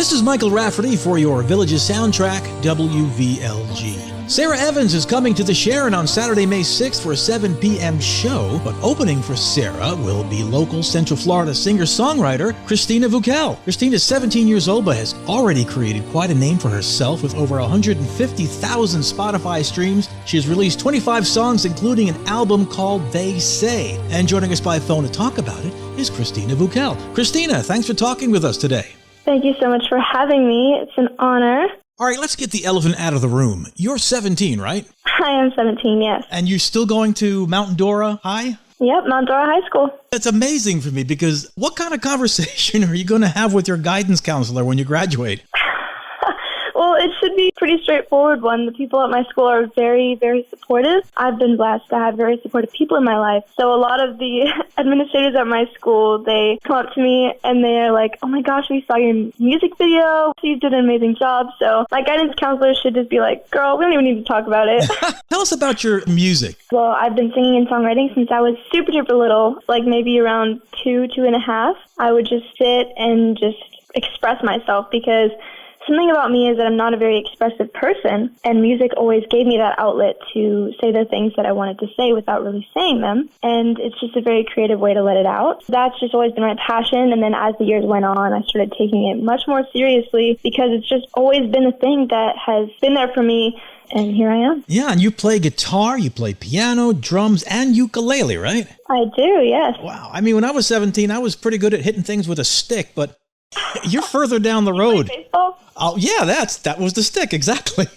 This is Michael Rafferty for your Villages Soundtrack, WVLG. Sarah Evans is coming to the Sharon on Saturday, May 6th for a 7 p.m. show, but opening for Sarah will be local Central Florida singer-songwriter Christina Vukel. Christina is 17 years old but has already created quite a name for herself with over 150,000 Spotify streams. She has released 25 songs, including an album called They Say. And joining us by phone to talk about it is Christina Vukel. Christina, thanks for talking with us today. Thank you so much for having me. It's an honor. All right, let's get the elephant out of the room. You're 17, right? I am 17, yes. And you're still going to Mount Dora High? Yep, Mount Dora High School. It's amazing for me because what kind of conversation are you going to have with your guidance counselor when you graduate? Well, it should be a pretty straightforward one. The people at my school are very, very supportive. I've been blessed to have very supportive people in my life. So a lot of the administrators at my school, they come up to me and they're like, oh my gosh, we saw your music video. You did an amazing job. So my guidance counselor should just be like, girl, we don't even need to talk about it. Tell us about your music. Well, I've been singing and songwriting since I was super, super little, like maybe around 2.5. I would just sit and just express myself because something about me is that I'm not a very expressive person, and music always gave me that outlet to say the things that I wanted to say without really saying them, and it's just a very creative way to let it out. That's just always been my passion, and then as the years went on, I started taking it much more seriously because it's just always been a thing that has been there for me, and here I am. Yeah, and you play guitar, you play piano, drums, and ukulele, right? I do, yes. Wow. I mean, when I was 17, I was pretty good at hitting things with a stick, but you're further down the road. Baseball? Oh, yeah, that was the stick, exactly.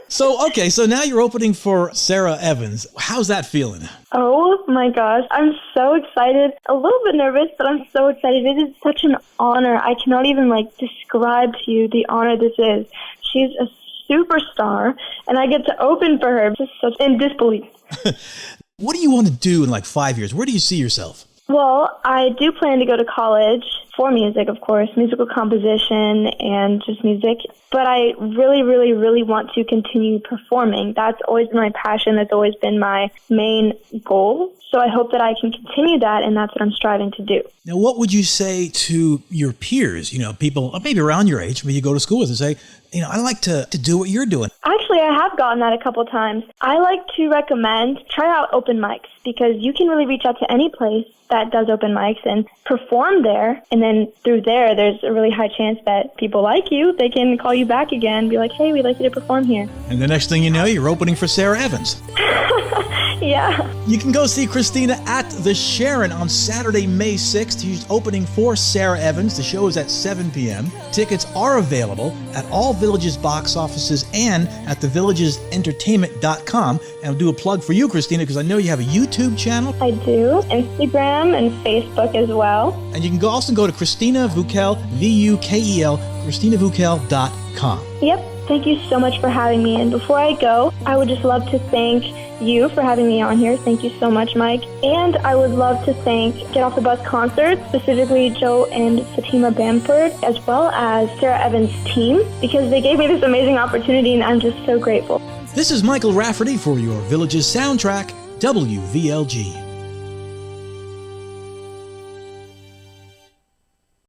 So now you're opening for Sarah Evans. How's that feeling? Oh my gosh, I'm so excited. A little bit nervous, but I'm so excited. It is such an honor. I cannot even describe to you the honor this is. She's a superstar, and I get to open for her. Just such in disbelief. What do you want to do in 5 years? Where do you see yourself? Well, I do plan to go to college for music, of course, musical composition and just music. But I really, really, really want to continue performing. That's always been my passion. That's always been my main goal. So I hope that I can continue that, and that's what I'm striving to do. Now, what would you say to your peers, people maybe around your age, maybe you go to school with, and say, I like to do what you're doing? Actually, I have gotten that a couple times. I like to recommend try out open mics because you can really reach out to any place that does open mics and perform there. And then through there's a really high chance that people like you. They can call you back again and be like, hey, we'd like you to perform here. And the next thing you know, you're opening for Sarah Evans. Yeah. You can go see Christina at the Sharon on Saturday, May 6th. She's opening for Sarah Evans. The show is at 7 p.m. Tickets are available at all Villages box offices and at thevillagesentertainment.com. And I'll do a plug for you, Christina, because I know you have a YouTube channel. I do. Instagram and Facebook as well. And you can also go to Christina Vukel, V-U-K-E-L, ChristinaVukel.com. Yep. Thank you so much for having me. And before I go, I would just love to thank you for having me on here. Thank you so much, Mike. And I would love to thank Get Off the Bus Concerts, specifically Joe and Fatima Bamford, as well as Sarah Evans' team, because they gave me this amazing opportunity, and I'm just so grateful. This is Michael Rafferty for your Villages Soundtrack, WVLG.